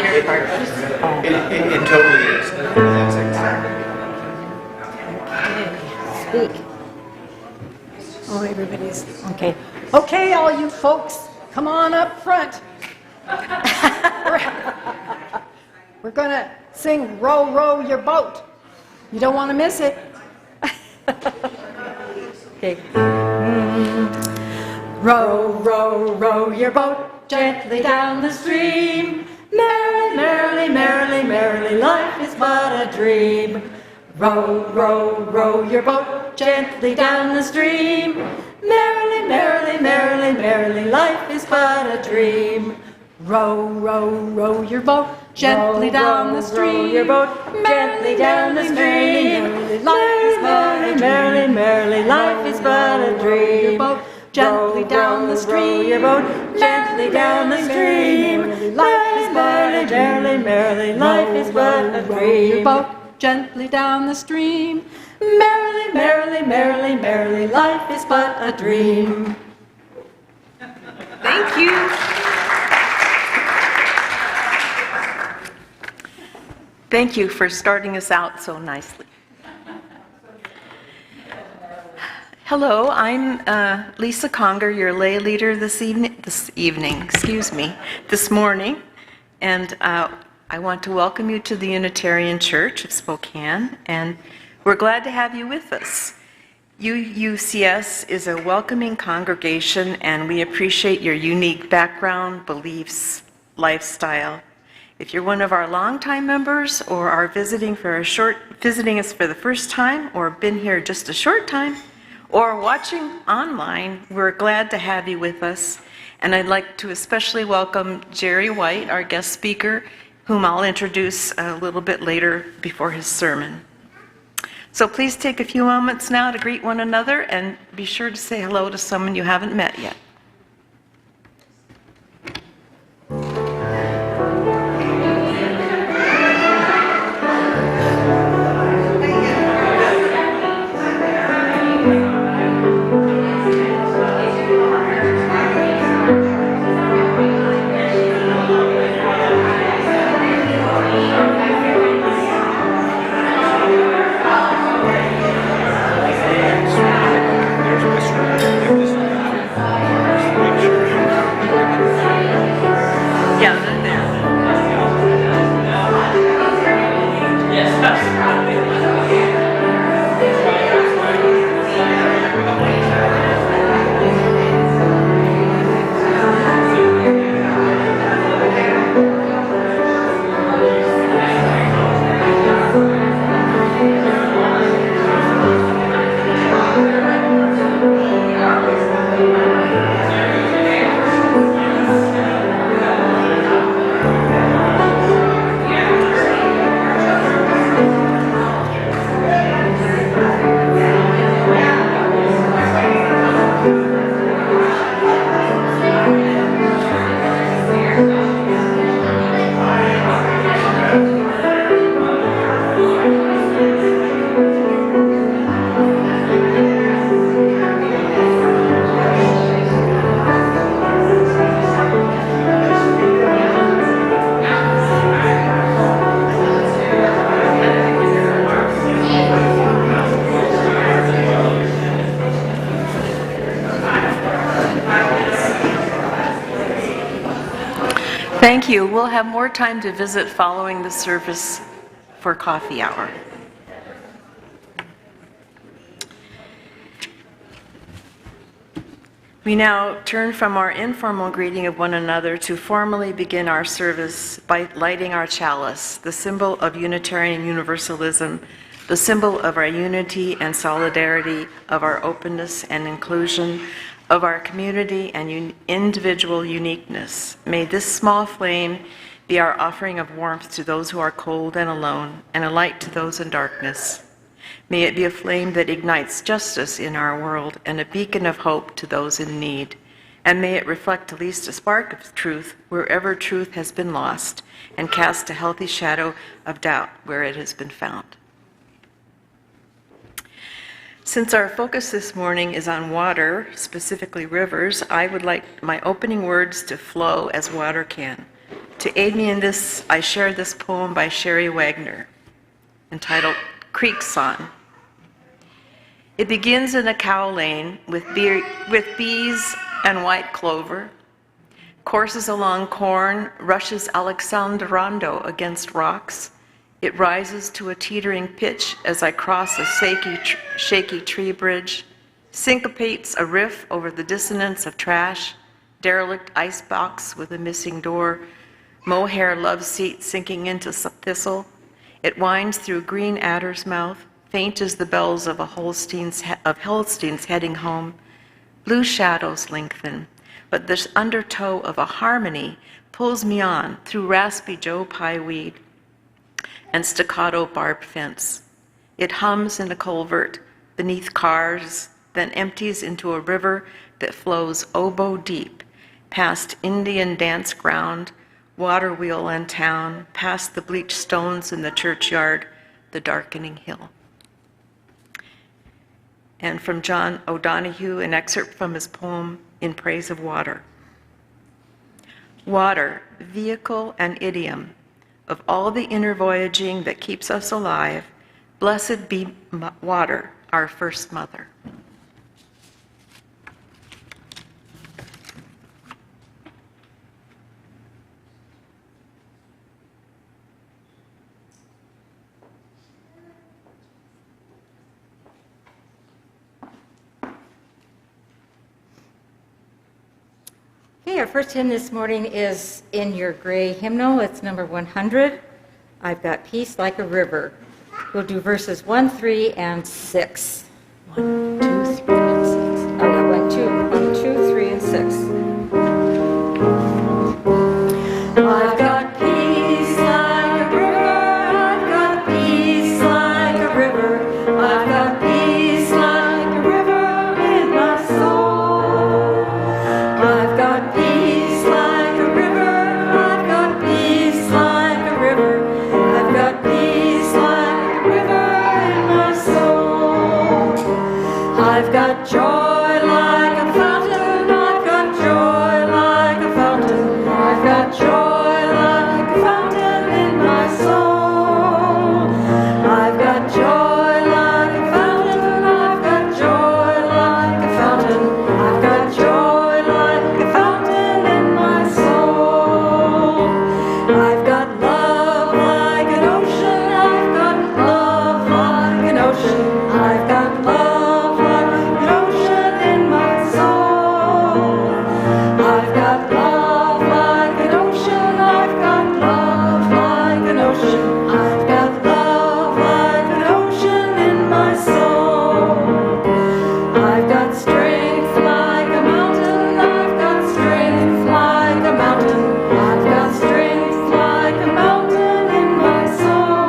It totally is. That's exactly. Speak. Oh, everybody's okay. Okay, all you folks, come on up front. We're going to sing Row, Row Your Boat. You don't want to miss it. Okay. Row, row, row your boat gently down the stream. Merrily, merrily, merrily, merrily, life is but a dream. Row, row, row your boat gently down the stream. Merrily, merrily, merrily, merrily, life is but a dream. Row, row, row your boat gently down the stream. Row your boat gently down the stream. Merrily, merrily, life is but a dream. Gently down the stream, your boat gently down the stream. Life is merrily, merrily, merrily, life is but a dream. Your boat gently down the stream. Merrily, merrily, merrily, merrily, life is but a dream. Thank you. Thank you for starting us out so nicely. Hello, I'm Lisa Conger, your lay leader this morning, and I want to welcome you to the Unitarian Church of Spokane, and we're glad to have you with us. UUCS is a welcoming congregation, and we appreciate your unique background, beliefs, lifestyle. If you're one of our longtime members or are visiting us for the first time or been here just a short time, or watching online, we're glad to have you with us. And I'd like to especially welcome Jerry White, our guest speaker, whom I'll introduce a little bit later before his sermon. So please take a few moments now to greet one another and be sure to say hello to someone you haven't met yet. Thank you. We'll have more time to visit following the service for coffee hour. We now turn from our informal greeting of one another to formally begin our service by lighting our chalice, the symbol of Unitarian Universalism, the symbol of our unity and solidarity, of our openness and inclusion, of our community and individual uniqueness. May this small flame be our offering of warmth to those who are cold and alone, and a light to those in darkness. May it be a flame that ignites justice in our world and a beacon of hope to those in need. And may it reflect at least a spark of truth wherever truth has been lost, and cast a healthy shadow of doubt where it has been found. Since our focus this morning is on water, specifically rivers, I would like my opening words to flow as water can, To aid me in this, I share this poem by Sherry Wagner, entitled Creek Song. It begins in a cow lane with bees and white clover, courses along corn, rushes Alexandrando against rocks. It rises to a teetering pitch as I cross a shaky tree bridge, syncopates a riff over the dissonance of trash, derelict icebox with a missing door, mohair love seat sinking into thistle. It winds through green adder's mouth, faint as the bells of Holsteins heading home. Blue shadows lengthen, but this undertow of a harmony pulls me on through raspy Joe Pye weed and staccato barbed fence. It hums in a culvert beneath cars, then empties into a river that flows oboe deep, past Indian dance ground, water wheel and town, past the bleached stones in the churchyard, the darkening hill. And from John O'Donohue, an excerpt from his poem, In Praise of Water. Water, vehicle and idiom, of all the inner voyaging that keeps us alive, blessed be water, our first mother. Okay, our first hymn this morning is in your gray hymnal. It's number 100. I've got peace like a river. We'll do verses 1, 3, and 6. 1, 2, 3, and 6. Oh, yeah, 1, 2, 3, and 6. I've got peace like a river. I've got peace like a river. I've got peace like a river in my soul. I've got peace like a river. I've got peace like a river. I've got peace like a river in my soul. I've got joy like a fountain. I've got joy like a fountain. I've got joy like a fountain in my soul. I've got joy like a fountain. I've got joy like a fountain. I've got joy like a fountain in my soul. I've got love like an ocean. I've got love like an ocean. I've got love like an ocean in my soul. I've got love like an ocean. I've got love like an ocean. I've got love like an ocean in my soul. I've got strength like a mountain. I've got strength like a mountain. I've got strength like a mountain in my soul.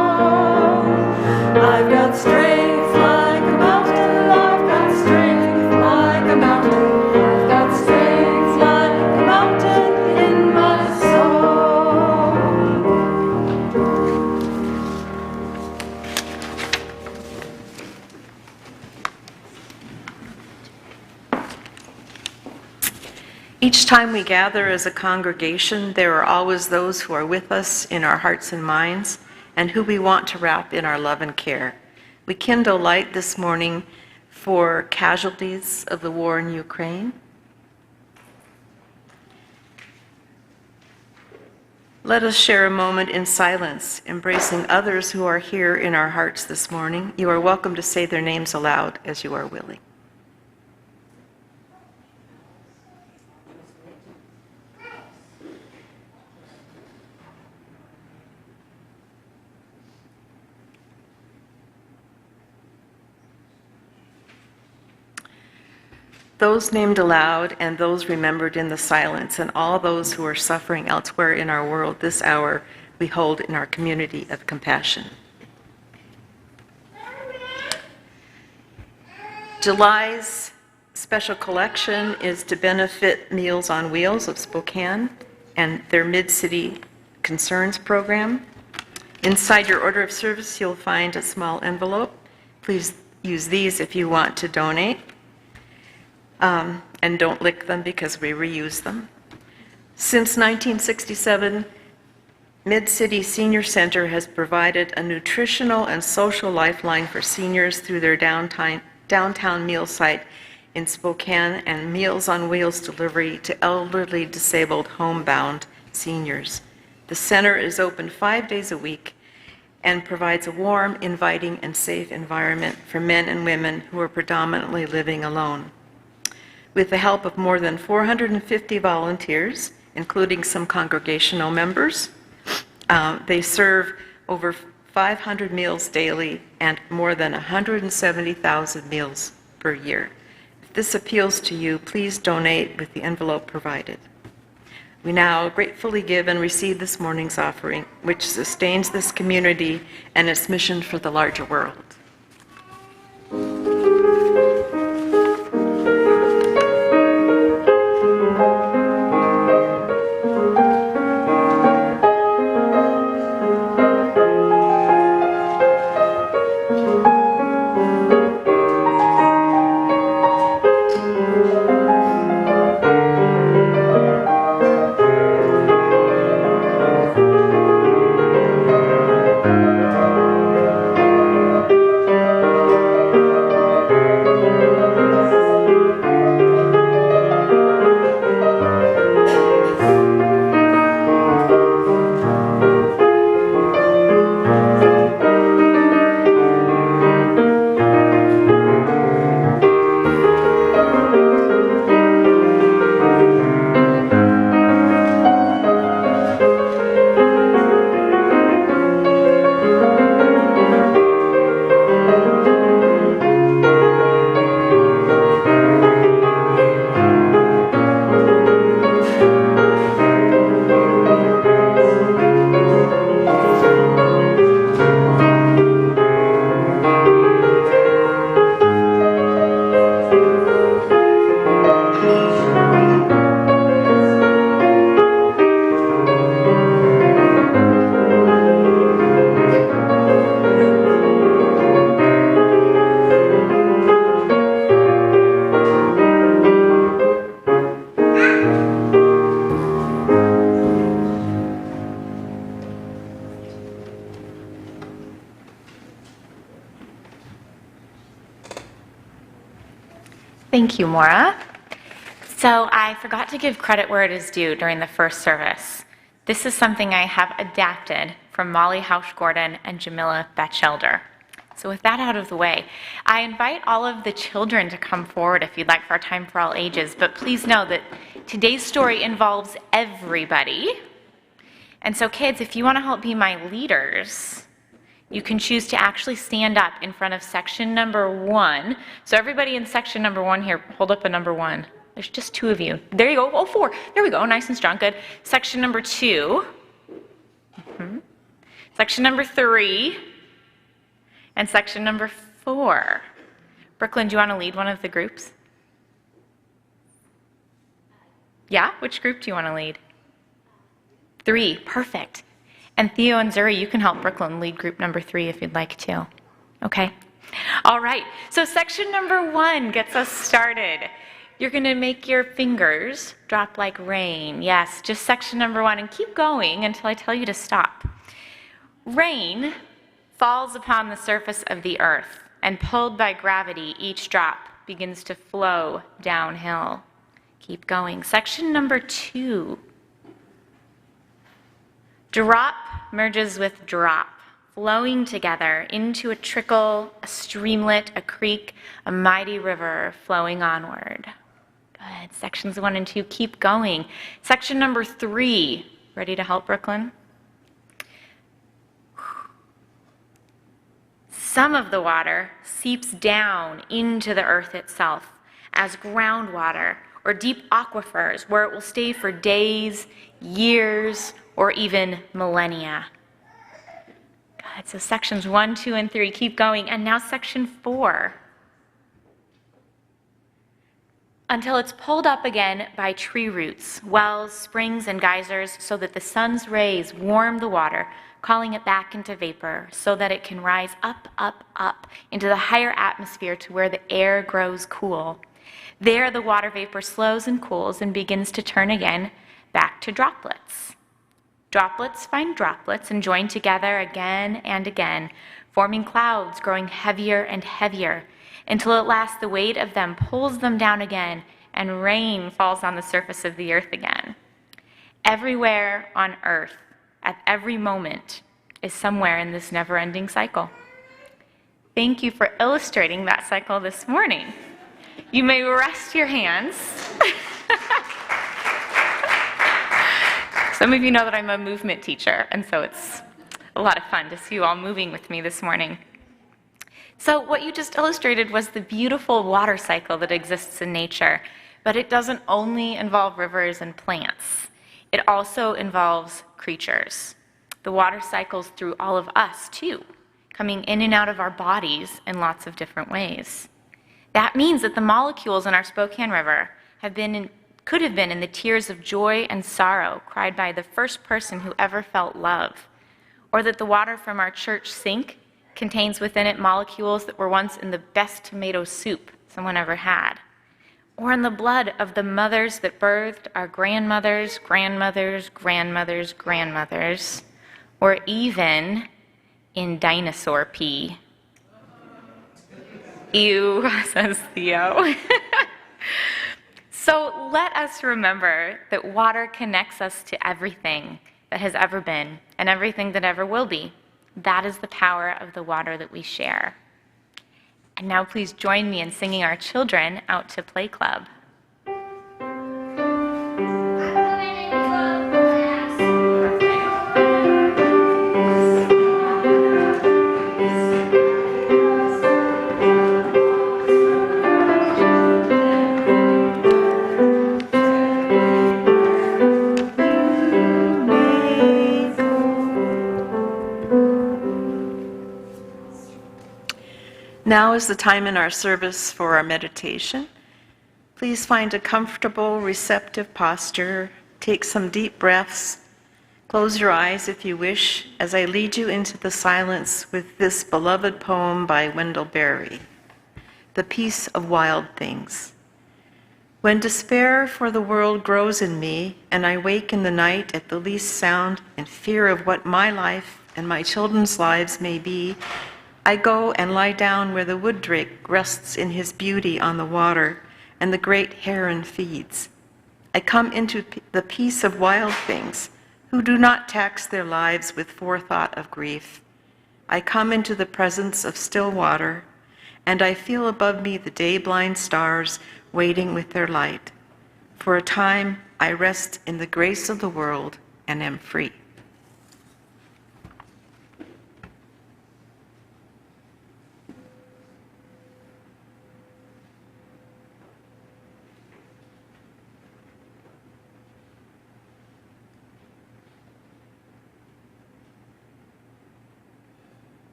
I've got strength like a mountain. I've got strength like a mountain. I've got strength like a mountain in my soul. Each time we gather as a congregation, there are always those who are with us in our hearts and minds and who we want to wrap in our love and care. We kindle light this morning for casualties of the war in Ukraine. Let us share a moment in silence, embracing others who are here in our hearts this morning. You are welcome to say their names aloud as you are willing. Those named aloud and those remembered in the silence, and all those who are suffering elsewhere in our world this hour, we hold in our community of compassion. July's special collection is to benefit Meals on Wheels of Spokane and their Mid-City Concerns program. Inside your order of service, you'll find a small envelope. Please use these if you want to donate. And don't lick them because we reuse them. Since 1967, Mid-City Senior Center has provided a nutritional and social lifeline for seniors through their downtown meal site in Spokane and Meals on Wheels delivery to elderly disabled homebound seniors. The center is open 5 days a week and provides a warm, inviting, and safe environment for men and women who are predominantly living alone. With the help of more than 450 volunteers, including some congregational members, they serve over 500 meals daily and more than 170,000 meals per year. If this appeals to you, please donate with the envelope provided. We now gratefully give and receive this morning's offering, which sustains this community and its mission for the larger world. Thank you, Maura. So I forgot to give credit where it is due during the first service. This is something I have adapted from Molly Hausch-Gordon and Jamila Batchelder. So with that out of the way, I invite all of the children to come forward if you'd like for our time for all ages, but please know that today's story involves everybody. And so kids, if you want to help be my leaders, you can choose to actually stand up in front of section number 1. So everybody in section number 1 here, hold up a number 1. There's just 2 of you. There you go. Oh, 4. There we go. Nice and strong. Good. Section number 2. Section number 3. And section number 4. Brooklyn, do you want to lead one of the groups? Yeah? Which group do you want to lead? 3. Perfect. And Theo and Zuri, you can help Brooklyn lead group number 3 if you'd like to. Okay? All right. So section number 1 gets us started. You're going to make your fingers drop like rain. Yes, just section number 1. And keep going until I tell you to stop. Rain falls upon the surface of the earth, and pulled by gravity, each drop begins to flow downhill. Keep going. Section number 2. Drop merges with drop, flowing together into a trickle, a streamlet, a creek, a mighty river flowing onward. Good. Sections 1 and 2, keep going. Section number 3. Ready to help, Brooklyn? Some of the water seeps down into the earth itself as groundwater or deep aquifers where it will stay for days, years, or even millennia. Good, so sections 1, 2, and 3, keep going. And now section 4. Until it's pulled up again by tree roots, wells, springs, and geysers, so that the sun's rays warm the water, calling it back into vapor, so that it can rise up, up, up into the higher atmosphere to where the air grows cool. There, the water vapor slows and cools and begins to turn again back to droplets. Droplets find droplets and join together again and again, forming clouds growing heavier and heavier, until at last the weight of them pulls them down again, and rain falls on the surface of the earth again. Everywhere on earth, at every moment, is somewhere in this never-ending cycle. Thank you for illustrating that cycle this morning. You may rest your hands. Some of you know that I'm a movement teacher, and so it's a lot of fun to see you all moving with me this morning. So what you just illustrated was the beautiful water cycle that exists in nature, but it doesn't only involve rivers and plants. It also involves creatures. The water cycles through all of us, too, coming in and out of our bodies in lots of different ways. That means that the molecules in our Spokane River could have been in the tears of joy and sorrow cried by the first person who ever felt love, or that the water from our church sink contains within it molecules that were once in the best tomato soup someone ever had, or in the blood of the mothers that birthed our grandmothers, grandmothers, grandmothers, grandmothers, or even in dinosaur pee. Ew, says Theo. So let us remember that water connects us to everything that has ever been and everything that ever will be. That is the power of the water that we share. And now please join me in singing our children out to Play Club. Now is the time in our service for our meditation. Please find a comfortable, receptive posture. Take some deep breaths. Close your eyes if you wish as I lead you into the silence with this beloved poem by Wendell, The Peace of Wild Things. When despair for the world grows in me, and I wake in the night at the least sound in fear of what my life and my children's lives may be, I go and lie down where the wood drake rests in his beauty on the water, and the great heron feeds. I come into the peace of wild things, who do not tax their lives with forethought of grief. I come into the presence of still water, and I feel above me the day-blind stars waiting with their light. For a time, I rest in the grace of the world and am free.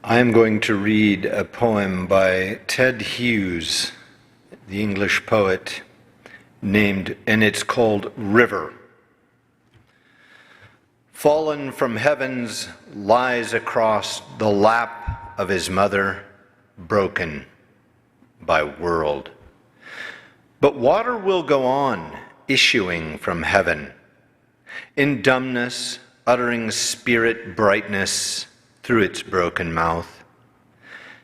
I am going to read a poem by Ted Hughes, the English poet, and it's called River. Fallen from heavens, lies across the lap of his mother, broken by world. But water will go on, issuing from heaven, in dumbness, uttering spirit brightness through its broken mouth,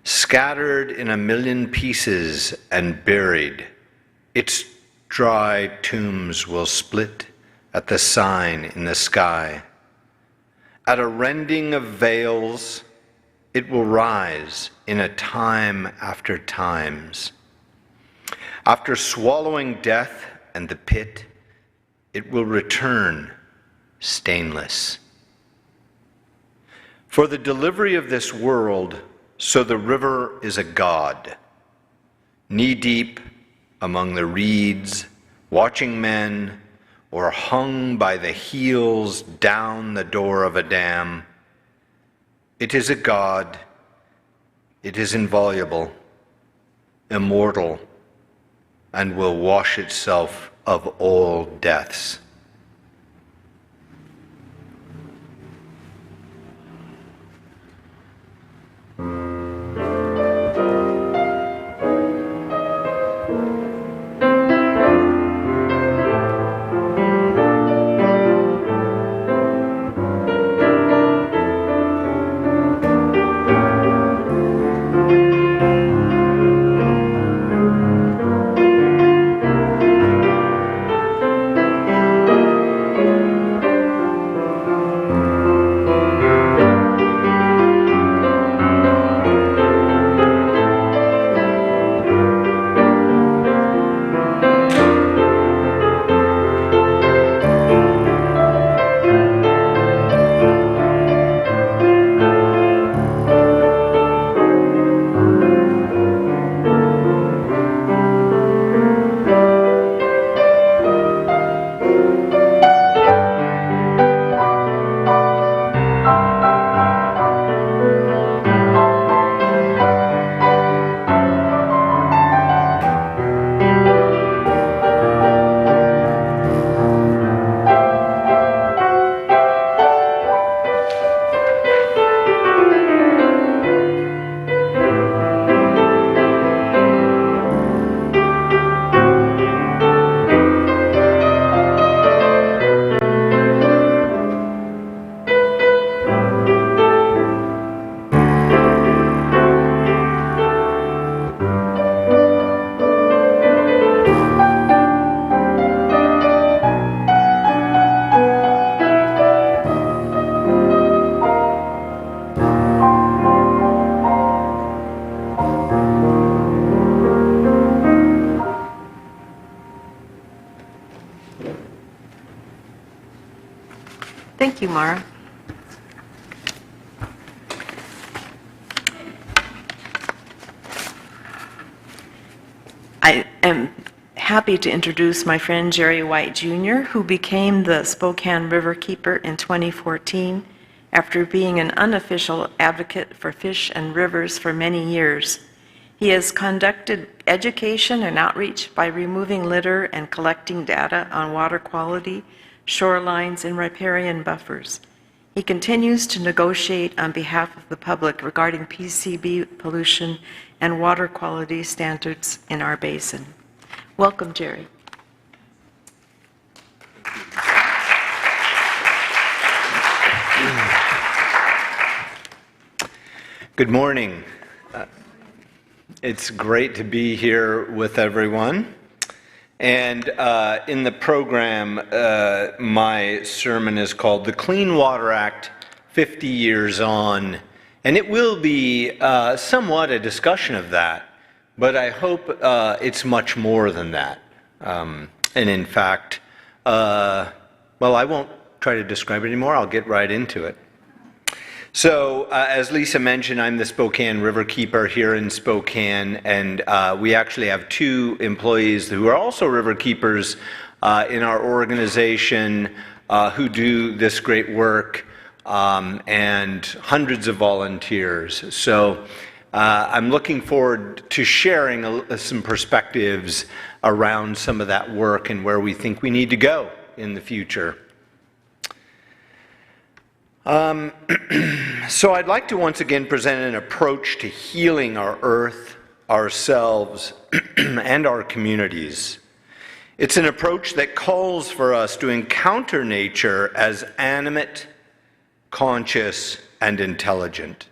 scattered in a million pieces and buried, its dry tombs will split at the sign in the sky. At a rending of veils, it will rise in a time after times. After swallowing death and the pit, it will return stainless. For the delivery of this world, so the river is a god, knee-deep among the reeds, watching men, or hung by the heels down the door of a dam. It is a god, it is inviolable, immortal, and will wash itself of all deaths. Thank you, Mara. I am happy to introduce my friend Jerry White Jr., who became the Spokane Riverkeeper in 2014 after being an unofficial advocate for fish and rivers for many years. He has conducted education and outreach by removing litter and collecting data on water quality, shorelines, and riparian buffers. He continues to negotiate on behalf of the public regarding PCB pollution and water quality standards in our basin. Welcome, Jerry. Good morning. It's great to be here with everyone. And in the program, my sermon is called The Clean Water Act 50 Years On. And it will be somewhat a discussion of that, but I hope it's much more than that. And in fact, well, I won't try to describe it anymore. I'll get right into it. So, as Lisa mentioned, I'm the Spokane Riverkeeper here in Spokane, and we actually have two employees who are also riverkeepers in our organization who do this great work, and hundreds of volunteers. So, I'm looking forward to sharing some perspectives around some of that work and where we think we need to go in the future. So I'd like to once again present an approach to healing our earth, ourselves, and our communities. It's an approach that calls for us to encounter nature as animate, conscious, and intelligent.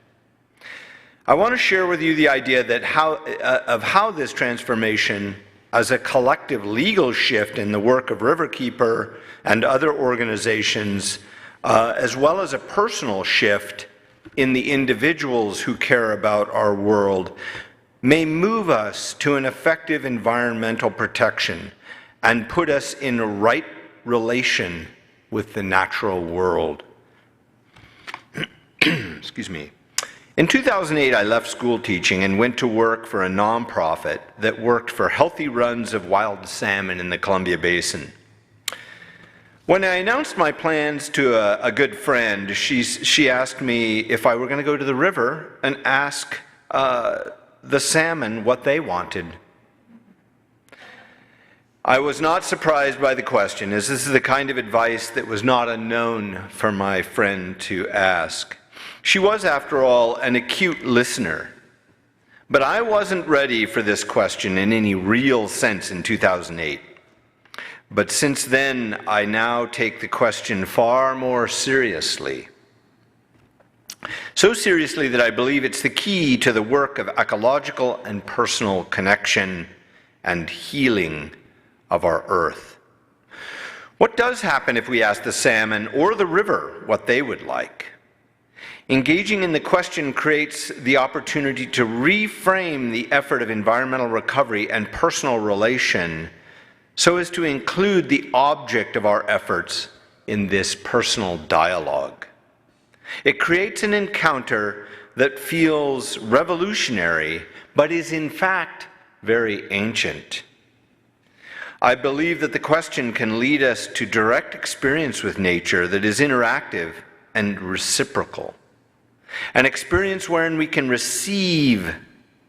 I want to share with you the idea that how this transformation as a collective legal shift in the work of Riverkeeper and other organizations, as well as a personal shift in the individuals who care about our world, may move us to an effective environmental protection and put us in a right relation with the natural world. Excuse me. In 2008, I left school teaching and went to work for a nonprofit that worked for healthy runs of wild salmon in the Columbia Basin. When I announced my plans to a good friend, she asked me if I were going to go to the river and ask the salmon what they wanted. I was not surprised by the question, as this is the kind of advice that was not unknown for my friend to ask. She was, after all, an acute listener. But I wasn't ready for this question in any real sense in 2008. But since then, I now take the question far more seriously. So seriously that I believe it's the key to the work of ecological and personal connection and healing of our earth. What does happen if we ask the salmon or the river what they would like? Engaging in the question creates the opportunity to reframe the effort of environmental recovery and personal relation so as to include the object of our efforts in this personal dialogue. It creates an encounter that feels revolutionary, but is in fact very ancient. I believe that the question can lead us to direct experience with nature that is interactive and reciprocal. An experience wherein we can receive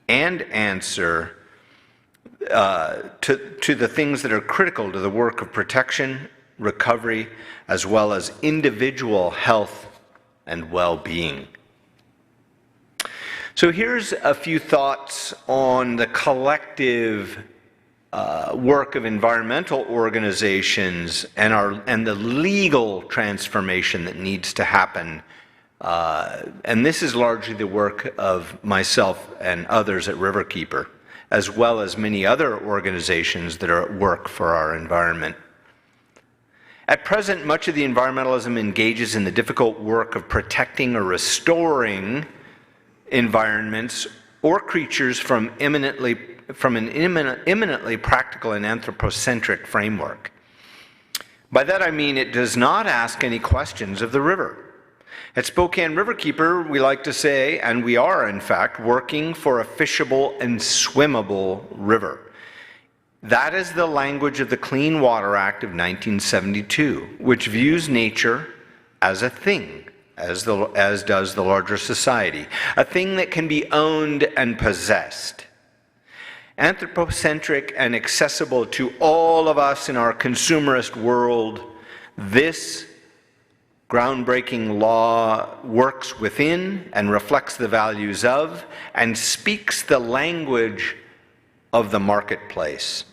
and answer to the things that are critical to the work of protection, recovery, as well as individual health and well-being. So here's a few thoughts on the collective work of environmental organizations and the legal transformation that needs to happen. And this is largely the work of myself and others at Riverkeeper, as well as many other organizations that are at work for our environment. At present, much of the environmentalism engages in the difficult work of protecting or restoring environments or creatures from an eminently practical and anthropocentric framework. By that I mean it does not ask any questions of the river. At Spokane Riverkeeper, we like to say, and we are in fact, working for a fishable and swimmable river. That is the language of the Clean Water Act of 1972, which views nature as a thing, as does the larger society, a thing that can be owned and possessed. Anthropocentric and accessible to all of us in our consumerist world, this groundbreaking law works within and reflects the values of and speaks the language of the marketplace.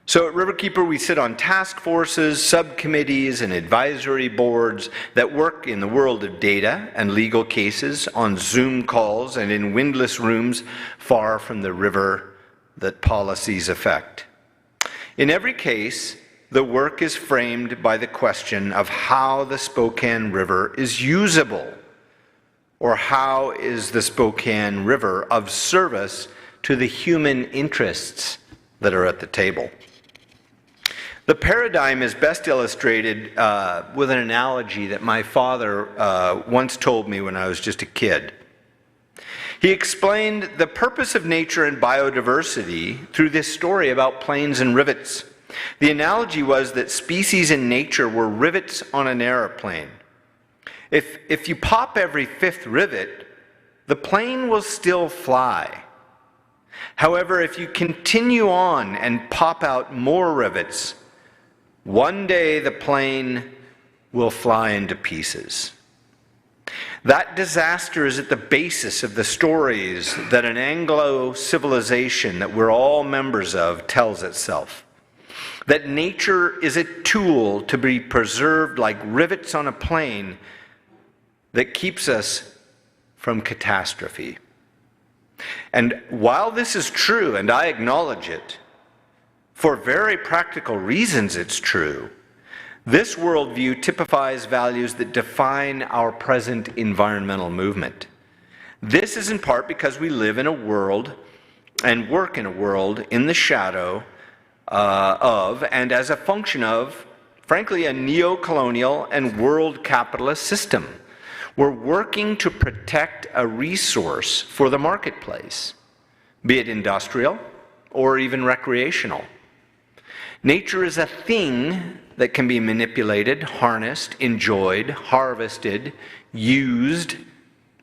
So at Riverkeeper, we sit on task forces, subcommittees, and advisory boards that work in the world of data and legal cases, on Zoom calls, and in windless rooms far from the river that policies affect. In every case, the work is framed by the question of how the Spokane River is usable, or how is the Spokane River of service to the human interests that are at the table. The paradigm is best illustrated with an analogy that my father once told me when I was just a kid. He explained the purpose of nature and biodiversity through this story about planes and rivets. The analogy was that species in nature were rivets on an airplane. If you pop every fifth rivet, the plane will still fly. However, if you continue on and pop out more rivets, one day the plane will fly into pieces. That disaster is at the basis of the stories that an Anglo civilization that we're all members of tells itself. that nature is a tool to be preserved like rivets on a plane that keeps us from catastrophe. And while this is true, and I acknowledge it, for very practical reasons it's true, this worldview typifies values that define our present environmental movement. This is in part because we live in a world and work in a world in the shadow of and as a function of, frankly, a neo-colonial and world capitalist system. We're working to protect a resource for the marketplace, be it industrial or even recreational. Nature is a thing that can be manipulated, harnessed, enjoyed, harvested, used,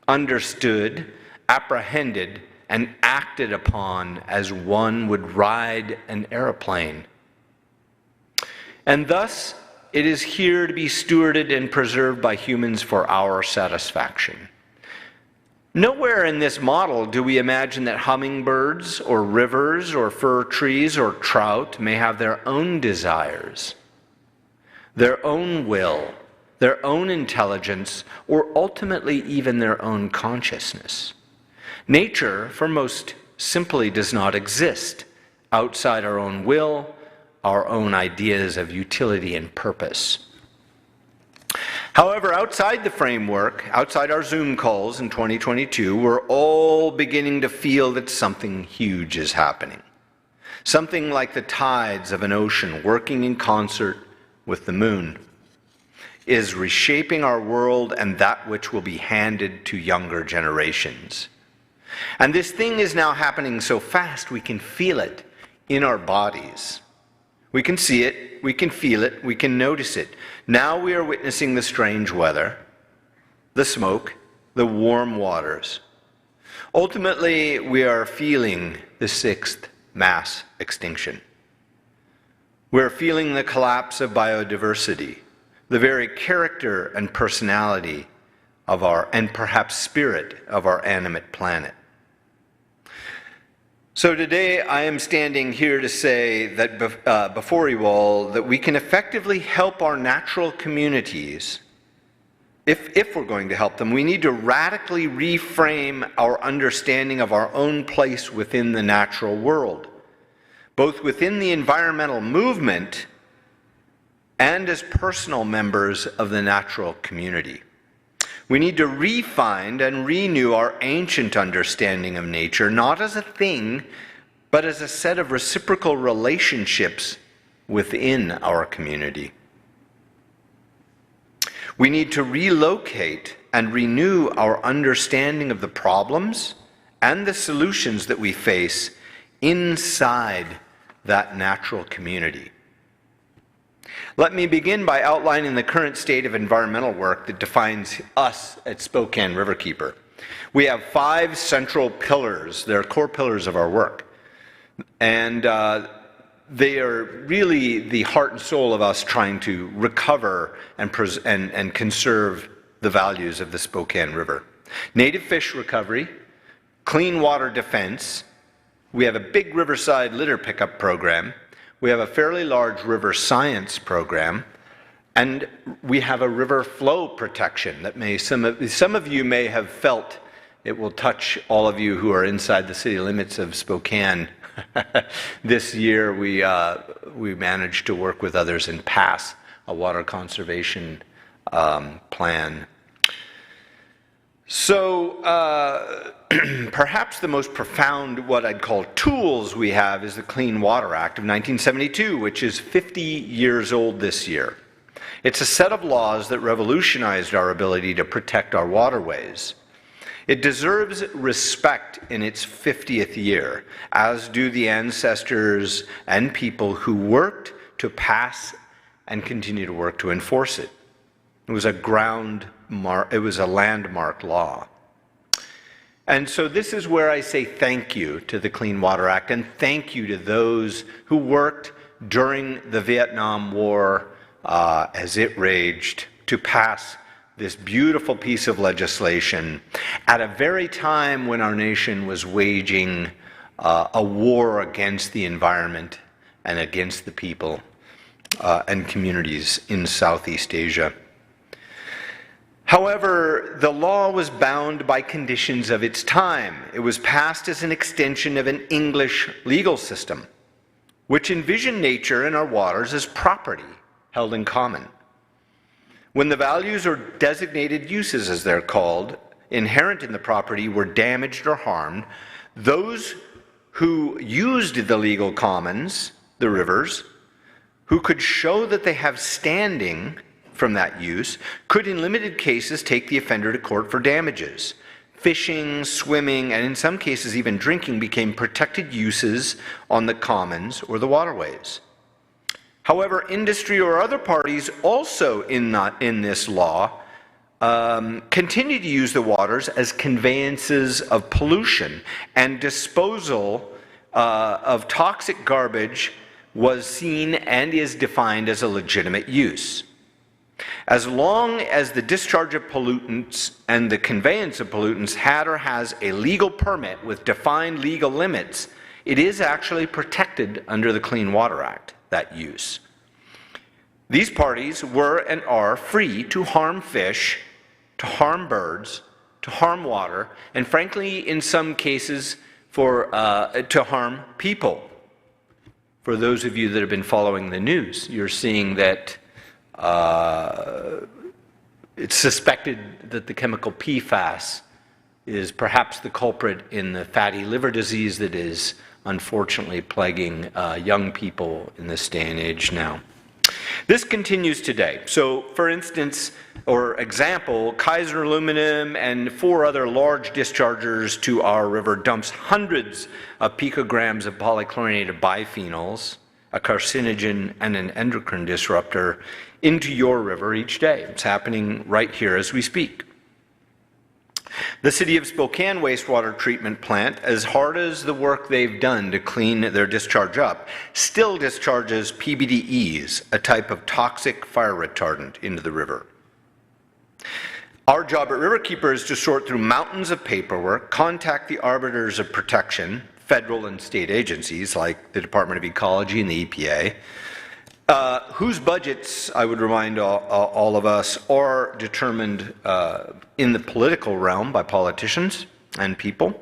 understood, apprehended, and acted upon as one would ride an airplane. And thus, it is here to be stewarded and preserved by humans for our satisfaction. Nowhere in this model do we imagine that hummingbirds or rivers or fir trees or trout may have their own desires, their own will, their own intelligence, or ultimately even their own consciousness. Nature, for most, simply does not exist outside our own will, our own ideas of utility and purpose. However, outside the framework, outside our Zoom calls in 2022, we're all beginning to feel that something huge is happening. Something like the tides of an ocean working in concert with the moon is reshaping our world and that which will be handed to younger generations. And this thing is now happening so fast we can feel it in our bodies. We can see it, we can feel it, we can notice it. Now we are witnessing the strange weather, the smoke, the warm waters. Ultimately, we are feeling the sixth mass extinction. We're feeling the collapse of biodiversity, the very character and personality of our, and perhaps spirit of our animate planet. So today I am standing here to say that before you all that we can effectively help our natural communities. If we're going to help them, we need to radically reframe our understanding of our own place within the natural world, both within the environmental movement and as personal members of the natural community. We need to refine and renew our ancient understanding of nature, not as a thing, but as a set of reciprocal relationships within our community. We need to relocate and renew our understanding of the problems and the solutions that we face inside that natural community. Let me begin by outlining the current state of environmental work that defines us at Spokane Riverkeeper. We have 5 central pillars. They're core pillars of our work. And they are really the heart and soul of us trying to recover and conserve the values of the Spokane River. Native fish recovery, clean water defense. We have a big riverside litter pickup program. We have a fairly large river science program, and we have a river flow protection that some of you may have felt. It will touch all of you who are inside the city limits of Spokane. This year we managed to work with others and pass a water conservation plan. So perhaps the most profound, what I'd call tools we have, is the Clean Water Act of 1972, which is 50 years old this year. It's a set of laws that revolutionized our ability to protect our waterways. It deserves respect in its 50th year, as do the ancestors and people who worked to pass and continue to work to enforce it. It was a landmark law. And so this is where I say thank you to the Clean Water Act, and thank you to those who worked during the Vietnam War as it raged to pass this beautiful piece of legislation at a very time when our nation was waging a war against the environment and against the people and communities in Southeast Asia. However, the law was bound by conditions of its time. It was passed as an extension of an English legal system, which envisioned nature and our waters as property held in common. When the values or designated uses, as they're called, inherent in the property were damaged or harmed, those who used the legal commons, the rivers, who could show that they have standing from that use, could in limited cases take the offender to court for damages. Fishing, swimming, and in some cases even drinking became protected uses on the commons or the waterways. However, industry or other parties also in this law continue to use the waters as conveyances of pollution, and disposal of toxic garbage was seen and is defined as a legitimate use. As long as the discharge of pollutants and the conveyance of pollutants had or has a legal permit with defined legal limits, it is actually protected under the Clean Water Act, that use. These parties were and are free to harm fish, to harm birds, to harm water, and frankly, in some cases, to harm people. For those of you that have been following the news, you're seeing that it's suspected that the chemical PFAS is perhaps the culprit in the fatty liver disease that is unfortunately plaguing young people in this day and age now. This continues today. So, for instance, or example, Kaiser Aluminum and 4 other large dischargers to our river dumps hundreds of picograms of polychlorinated biphenyls, a carcinogen and an endocrine disruptor, into your river each day. It's happening right here as we speak. The City of Spokane wastewater treatment plant, as hard as the work they've done to clean their discharge up, still discharges PBDEs, a type of toxic fire retardant, into the river. Our job at Riverkeeper is to sort through mountains of paperwork, contact the arbiters of protection, federal and state agencies like the Department of Ecology and the EPA, whose budgets, I would remind all of us, are determined in the political realm by politicians and people.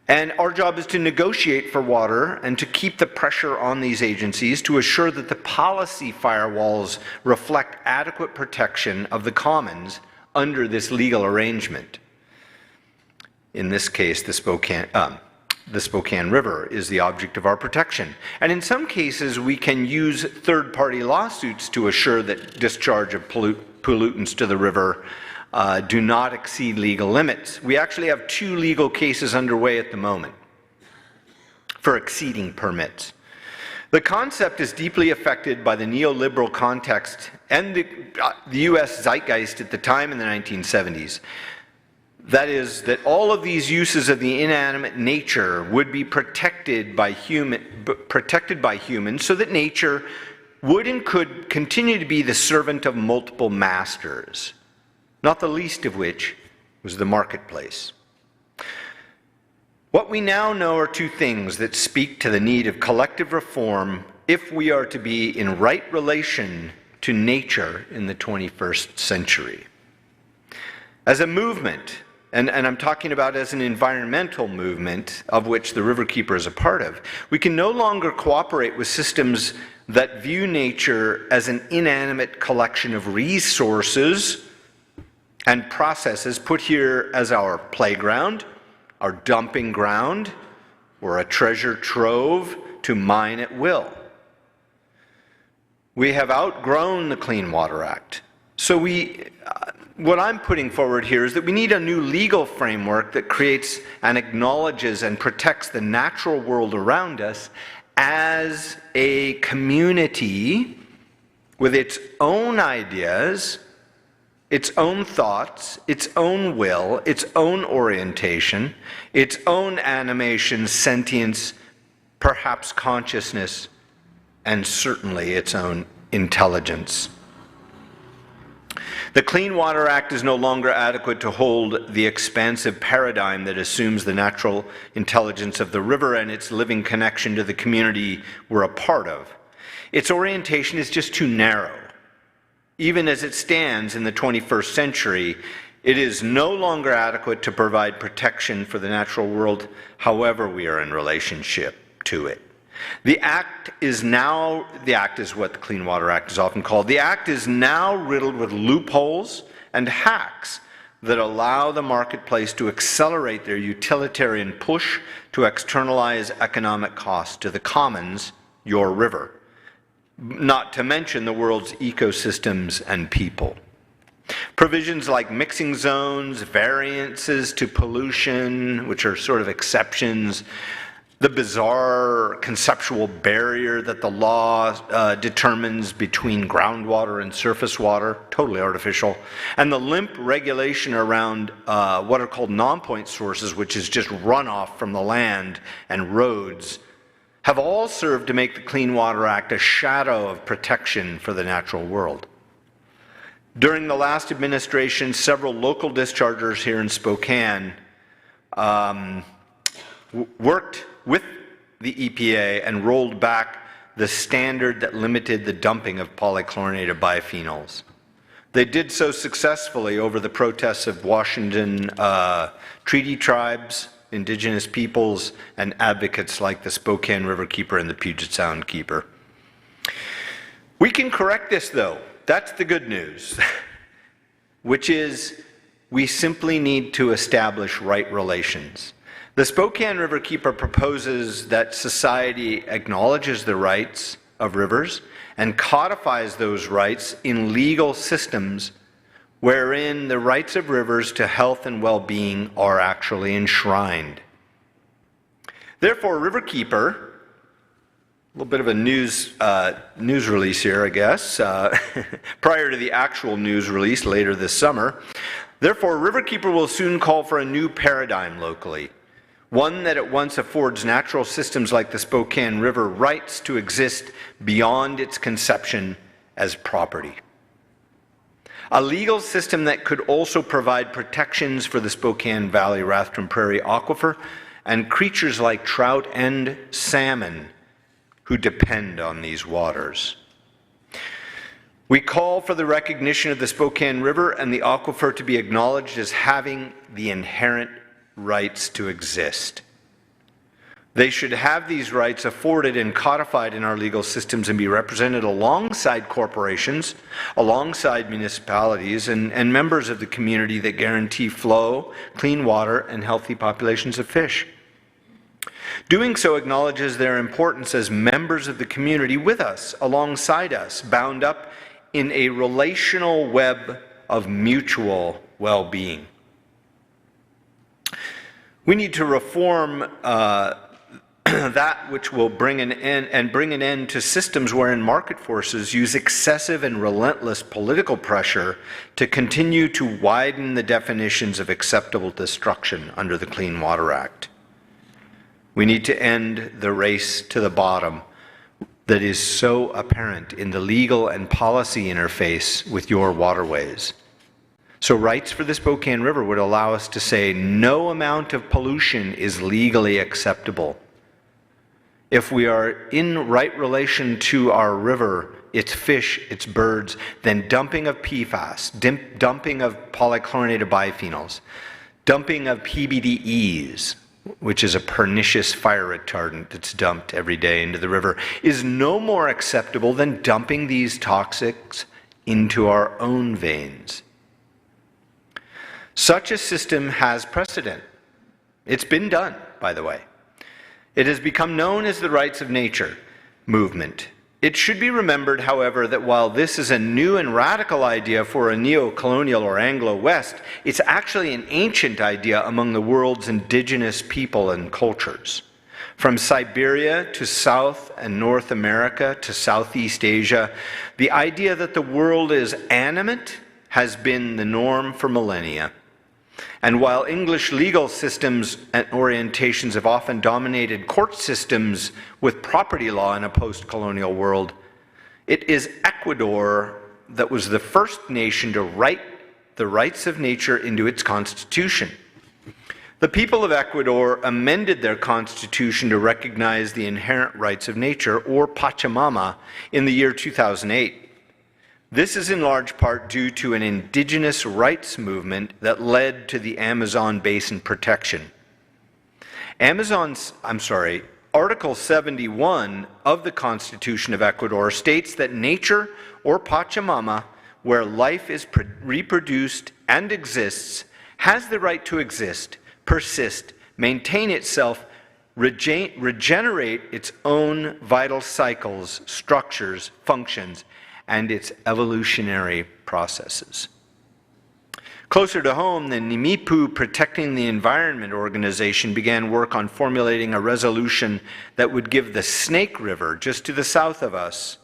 And our job is to negotiate for water and to keep the pressure on these agencies to assure that the policy firewalls reflect adequate protection of the commons under this legal arrangement. In this case, the Spokane River is the object of our protection. And in some cases, we can use third-party lawsuits to assure that discharge of pollutants to the river do not exceed legal limits. We actually have 2 legal cases underway at the moment for exceeding permits. The concept is deeply affected by the neoliberal context and the U.S. zeitgeist at the time in the 1970s. That is, that all of these uses of the inanimate nature would be protected by humans so that nature would and could continue to be the servant of multiple masters, not the least of which was the marketplace. What we now know are 2 things that speak to the need of collective reform if we are to be in right relation to nature in the 21st century. As a movement, and I'm talking about as an environmental movement, of which the Riverkeeper is a part of, we can no longer cooperate with systems that view nature as an inanimate collection of resources and processes put here as our playground, our dumping ground, or a treasure trove to mine at will. We have outgrown the Clean Water Act. So what I'm putting forward here is that we need a new legal framework that creates and acknowledges and protects the natural world around us as a community with its own ideas, its own thoughts, its own will, its own orientation, its own animation, sentience, perhaps consciousness, and certainly its own intelligence. The Clean Water Act is no longer adequate to hold the expansive paradigm that assumes the natural intelligence of the river and its living connection to the community we're a part of. Its orientation is just too narrow. Even as it stands in the 21st century, it is no longer adequate to provide protection for the natural world, however we are in relationship to it. The act is what the Clean Water Act is often called. The act is now riddled with loopholes and hacks that allow the marketplace to accelerate their utilitarian push to externalize economic costs to the commons, your river, not to mention the world's ecosystems and people. Provisions like mixing zones, variances to pollution, which are sort of exceptions, the bizarre conceptual barrier that the law determines between groundwater and surface water, totally artificial, and the limp regulation around what are called non-point sources, which is just runoff from the land and roads, have all served to make the Clean Water Act a shadow of protection for the natural world. During the last administration, several local dischargers here in Spokane worked with the EPA and rolled back the standard that limited the dumping of polychlorinated biphenyls. They did so successfully over the protests of Washington treaty tribes, indigenous peoples, and advocates like the Spokane Riverkeeper and the Puget Sound Keeper. We can correct this, though. That's the good news, which is we simply need to establish right relations. The Spokane Riverkeeper proposes that society acknowledges the rights of rivers and codifies those rights in legal systems wherein the rights of rivers to health and well-being are actually enshrined. Therefore, Riverkeeper, a little bit of a news release here, I guess, prior to the actual news release later this summer. Therefore, Riverkeeper will soon call for a new paradigm locally, one that at once affords natural systems like the Spokane River rights to exist beyond its conception as property. A legal system that could also provide protections for the Spokane Valley Rathdrum Prairie aquifer and creatures like trout and salmon who depend on these waters. We call for the recognition of the Spokane River and the aquifer to be acknowledged as having the inherent rights to exist. They should have these rights afforded and codified in our legal systems and be represented alongside corporations, alongside municipalities, and members of the community that guarantee flow, clean water, and healthy populations of fish. Doing so acknowledges their importance as members of the community with us, alongside us, bound up in a relational web of mutual well-being. We need to reform that which will bring an end to systems wherein market forces use excessive and relentless political pressure to continue to widen the definitions of acceptable destruction under the Clean Water Act. We need to end the race to the bottom that is so apparent in the legal and policy interface with your waterways. So rights for the Spokane River would allow us to say no amount of pollution is legally acceptable. If we are in right relation to our river, its fish, its birds, then dumping of PFAS, dumping of polychlorinated biphenyls, dumping of PBDEs, which is a pernicious fire retardant that's dumped every day into the river, is no more acceptable than dumping these toxics into our own veins. Such a system has precedent. It's been done, by the way. It has become known as the rights of nature movement. It should be remembered, however, that while this is a new and radical idea for a neo-colonial or Anglo-West, it's actually an ancient idea among the world's indigenous people and cultures. From Siberia to South and North America to Southeast Asia, the idea that the world is animate has been the norm for millennia. And while English legal systems and orientations have often dominated court systems with property law in a post-colonial world, it is Ecuador that was the first nation to write the rights of nature into its constitution. The people of Ecuador amended their constitution to recognize the inherent rights of nature, or Pachamama, in the year 2008. This is in large part due to an indigenous rights movement that led to the Amazon basin protection. Article 71 of the Constitution of Ecuador states that nature, or Pachamama, where life is reproduced and exists, has the right to exist, persist, maintain itself, regenerate its own vital cycles, structures, functions, and its evolutionary processes. Closer to home, the Nimipu Protecting the Environment organization began work on formulating a resolution that would give the Snake River, just to the south of us,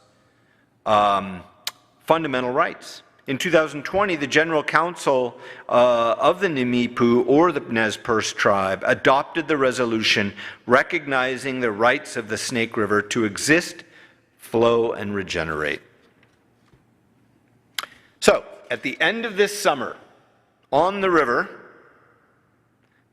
fundamental rights. In 2020, the General Council of the Nimipu, or the Nez Perce tribe, adopted the resolution recognizing the rights of the Snake River to exist, flow, and regenerate. So, at the end of this summer, on the river,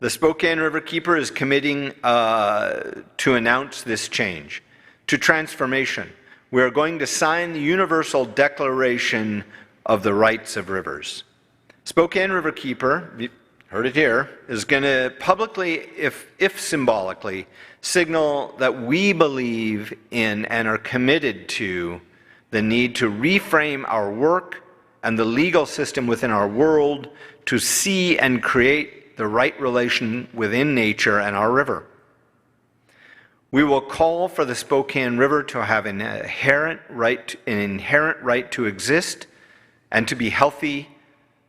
the Spokane Riverkeeper is committing to announce this change, to transformation. We are going to sign the Universal Declaration of the Rights of Rivers. Spokane Riverkeeper, you heard it here, is going to publicly, if symbolically, signal that we believe in and are committed to the need to reframe our work and the legal system within our world to see and create the right relation within nature and our river. We will call for the Spokane River to have an inherent right to exist and to be healthy,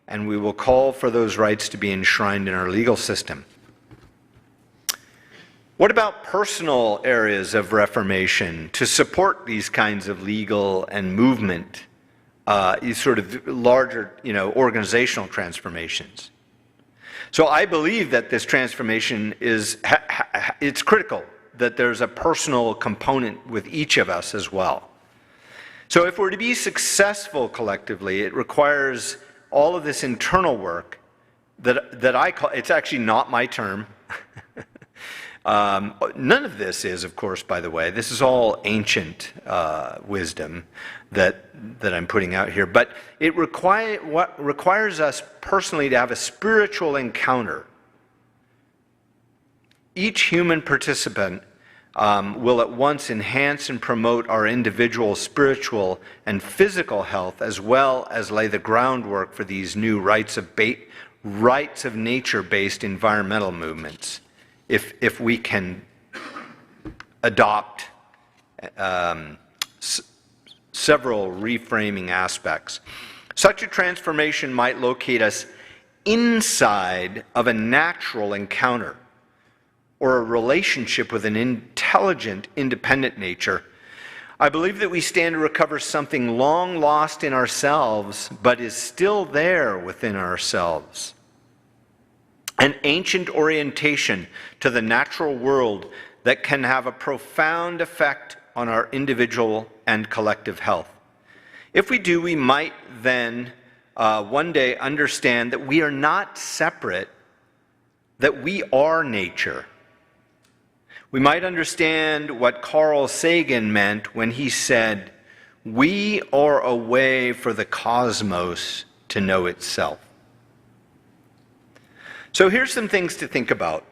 and we will call for those rights to be enshrined in our legal system. What about personal areas of reformation to support these kinds of legal and movement, sort of larger, organizational transformations? So I believe that this transformation it's critical that there's a personal component with each of us as well. So if we're to be successful collectively, it requires all of this internal work that I call, it's actually not my term. None of this is, of course, by the way. This is all ancient wisdom that I'm putting out here. But it requires us personally to have a spiritual encounter. Each human participant will at once enhance and promote our individual spiritual and physical health, as well as lay the groundwork for these new rights of nature-based environmental movements, if we can adopt several reframing aspects. Such a transformation might locate us inside of a natural encounter or a relationship with an intelligent, independent nature. I believe that we stand to recover something long lost in ourselves, but is still there within ourselves. An ancient orientation to the natural world that can have a profound effect on our individual and collective health. If we do, we might then one day understand that we are not separate, that we are nature. We might understand what Carl Sagan meant when he said, "We are a way for the cosmos to know itself." So here's some things to think about.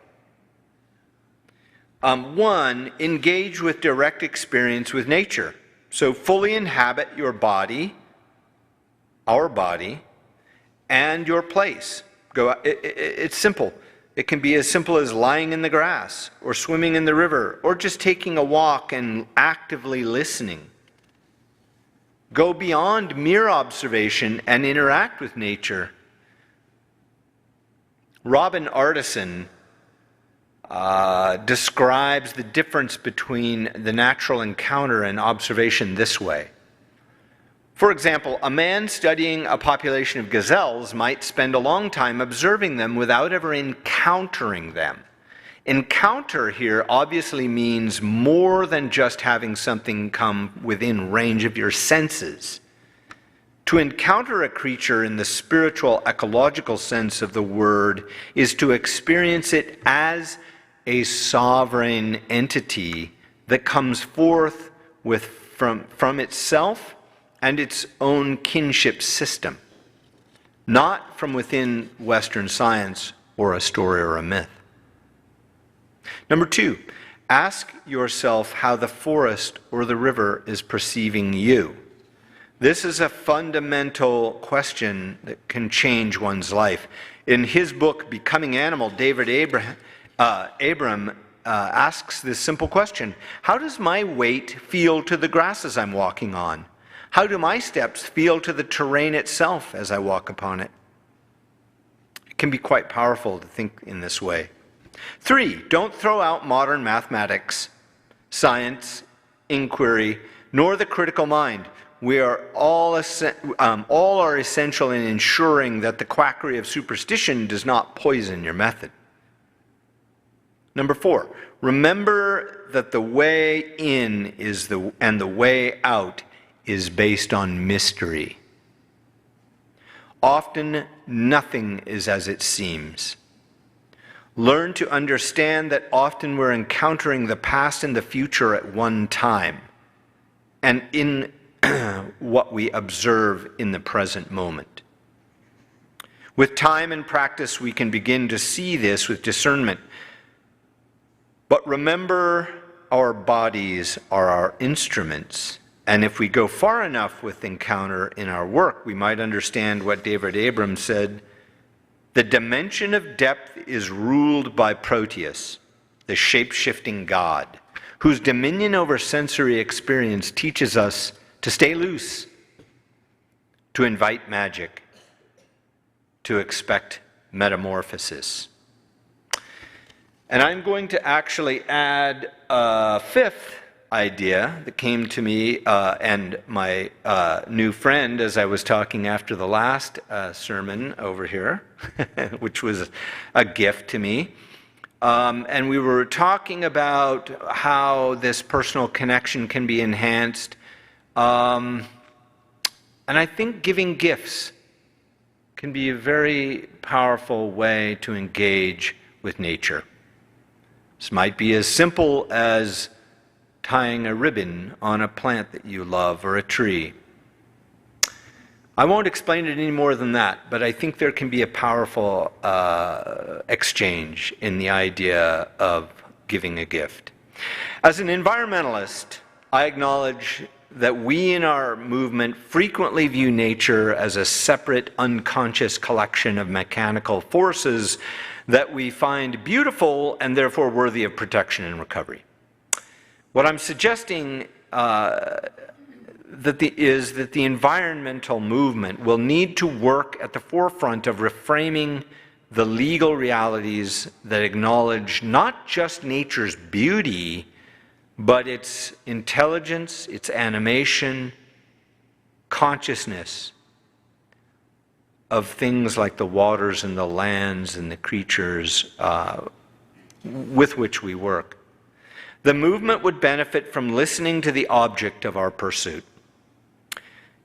One, engage with direct experience with nature. So fully inhabit your body, our body, and your place. It's simple. It can be as simple as lying in the grass, or swimming in the river, or just taking a walk and actively listening. Go beyond mere observation and interact with nature. Robin Artisan describes the difference between the natural encounter and observation this way. For example, a man studying a population of gazelles might spend a long time observing them without ever encountering them. Encounter here obviously means more than just having something come within range of your senses. To encounter a creature in the spiritual, ecological sense of the word is to experience it as a sovereign entity that comes forth from itself and its own kinship system, not from within Western science or a story or a myth. Number 2, ask yourself how the forest or the river is perceiving you. This is a fundamental question that can change one's life. In his book, Becoming Animal, David Abram asks this simple question: how does my weight feel to the grasses I'm walking on? How do my steps feel to the terrain itself as I walk upon it? It can be quite powerful to think in this way. 3, don't throw out modern mathematics, science, inquiry, nor the critical mind. We are all are essential in ensuring that the quackery of superstition does not poison your method. Number 4, remember that the way in and the way out is based on mystery. Often, nothing is as it seems. Learn to understand that often we're encountering the past and the future at one time, and in what we observe in the present moment. With time and practice, we can begin to see this with discernment. But remember, our bodies are our instruments, and if we go far enough with encounter in our work, we might understand what David Abram said: the dimension of depth is ruled by Proteus, the shape-shifting god, whose dominion over sensory experience teaches us to stay loose, to invite magic, to expect metamorphosis. And I'm going to actually add a 5th idea that came to me and my new friend as I was talking after the last sermon over here, which was a gift to me. And we were talking about how this personal connection can be enhanced. And I think giving gifts can be a very powerful way to engage with nature. This might be as simple as tying a ribbon on a plant that you love or a tree. I won't explain it any more than that, but I think there can be a powerful exchange in the idea of giving a gift. As an environmentalist, I acknowledge that we in our movement frequently view nature as a separate, unconscious collection of mechanical forces that we find beautiful and therefore worthy of protection and recovery. What I'm suggesting is that the environmental movement will need to work at the forefront of reframing the legal realities that acknowledge not just nature's beauty, but its intelligence, its animation, consciousness of things like the waters and the lands and the creatures with which we work. The movement would benefit from listening to the object of our pursuit.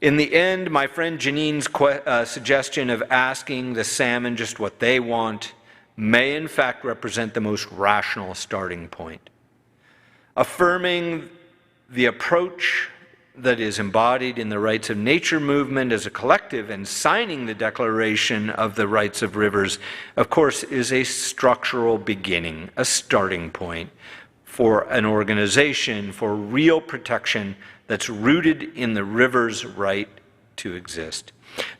In the end, my friend Janine's suggestion of asking the salmon just what they want may in fact represent the most rational starting point. Affirming the approach that is embodied in the Rights of Nature movement as a collective and signing the Declaration of the Rights of Rivers, of course, is a structural beginning, a starting point for an organization for real protection that's rooted in the river's right to exist.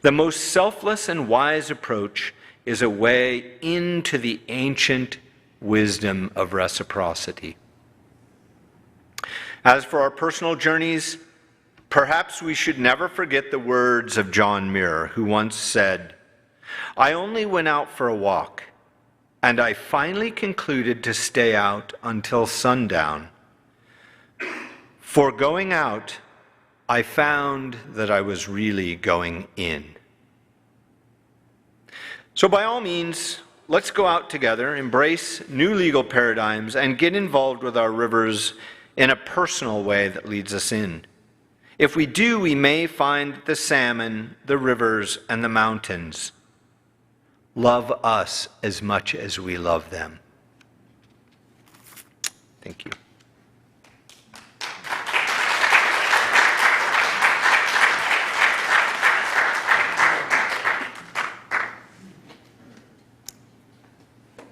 The most selfless and wise approach is a way into the ancient wisdom of reciprocity. As for our personal journeys, perhaps we should never forget the words of John Muir, who once said, "I only went out for a walk, and I finally concluded to stay out until sundown. For going out, I found that I was really going in." So by all means, let's go out together, embrace new legal paradigms, and get involved with our rivers in a personal way that leads us in. If we do, we may find the salmon, the rivers, and the mountains love us as much as we love them. Thank you.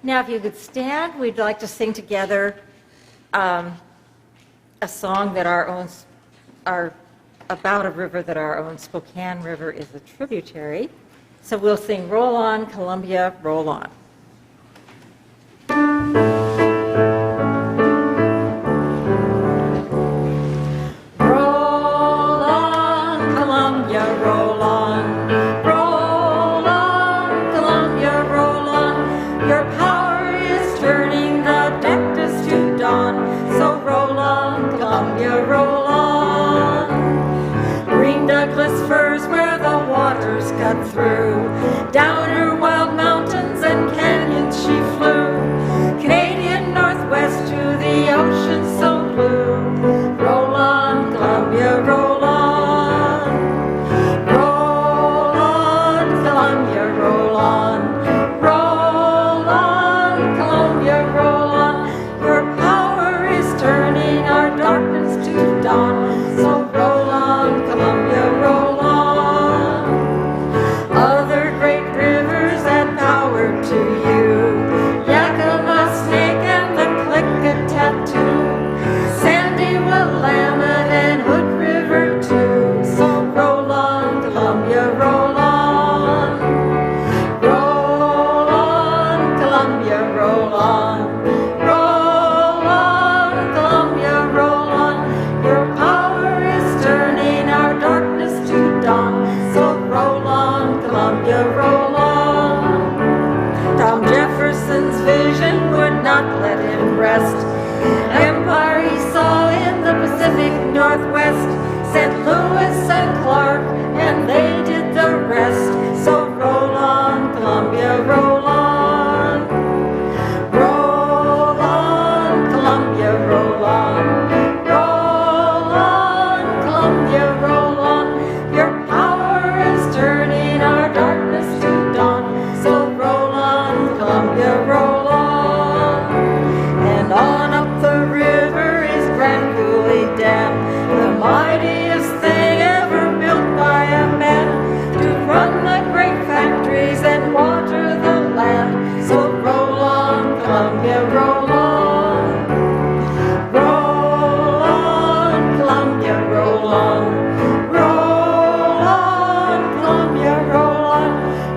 Now, if you could stand, we'd like to sing together a song that our about a river that our own Spokane River is a tributary. So we'll sing Roll On, Columbia, Roll On. Roll on, Columbia, roll on. Roll on, Columbia, roll on. Your power is turning the darkness to dawn. So roll on, Columbia, roll on. Green Douglas firs where the waters cut through. Down her wild mountains and canyons she flew. Canadian Northwest to the ocean so blue. Roll on, Columbia, roll on. Roll on, Columbia, roll on. Roll on, Columbia, roll on. Your power is turning our darkness to dawn. So roll on, Columbia, roll on. Other great rivers add power to you. Yakima, Snake, and the Klickitat. Sandy, Willamette, and Hood River too. So roll on, Columbia, roll on. Roll on, Columbia, roll on. Roll on, Columbia, roll on. Your power is turning our darkness to dawn. So roll on, Columbia, roll on. Tom Jefferson's vision would not let him rest. Empire he saw in the Pacific Northwest. St. Louis and Clark, and they did the rest. So roll on, Columbia, roll on. Roll on, Columbia, roll on. Roll on, Columbia, roll on. Your power is turning our darkness to dawn. So roll on, Columbia, roll on. And on up the river is Grand Coulee Dam, the mightiest thing ever built by a man, to run the great factories and water the land. So roll on, Columbia, roll on. Roll on, Columbia, roll on. Roll on, Columbia, roll on.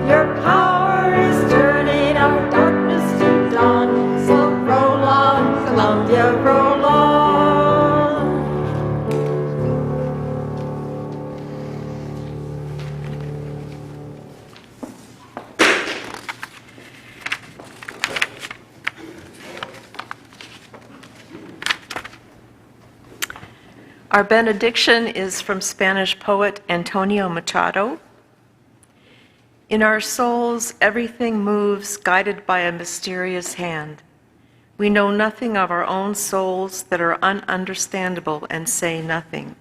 Your power is turning our darkness to dawn. So roll on, Columbia, roll on. Our benediction is from Spanish poet Antonio Machado. In our souls, everything moves guided by a mysterious hand. We know nothing of our own souls that are ununderstandable and say nothing.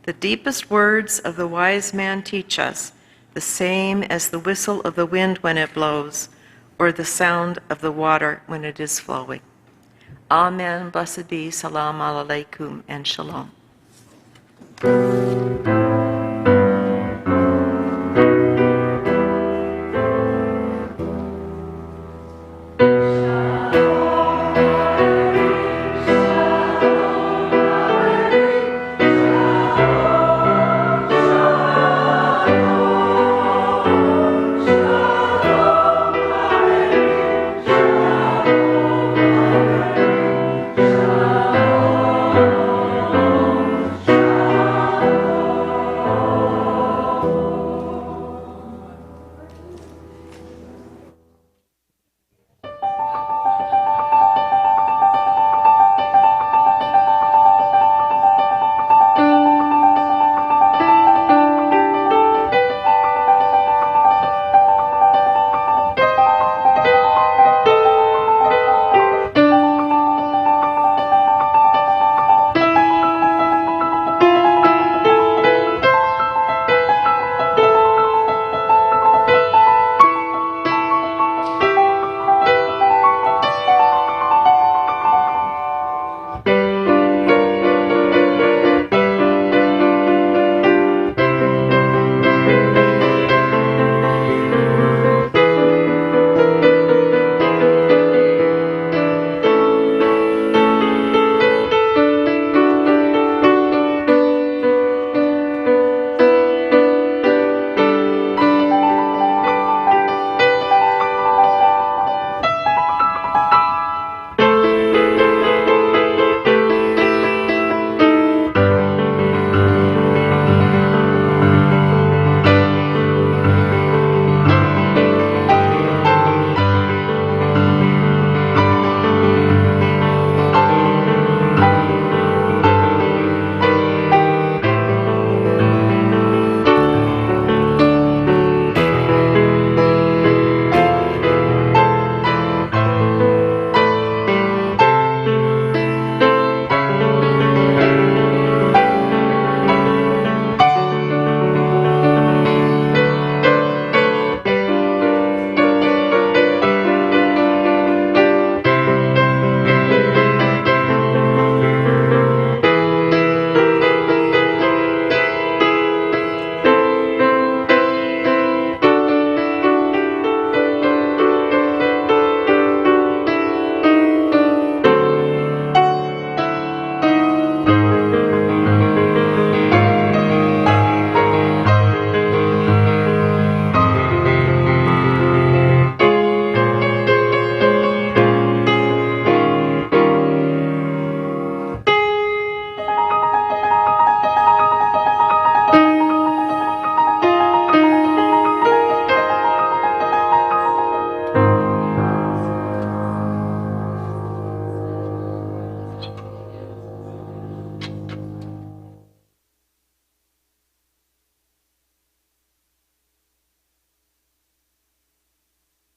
The deepest words of the wise man teach us, the same as the whistle of the wind when it blows, or the sound of the water when it is flowing. Amen, blessed be, salam alaikum, and shalom.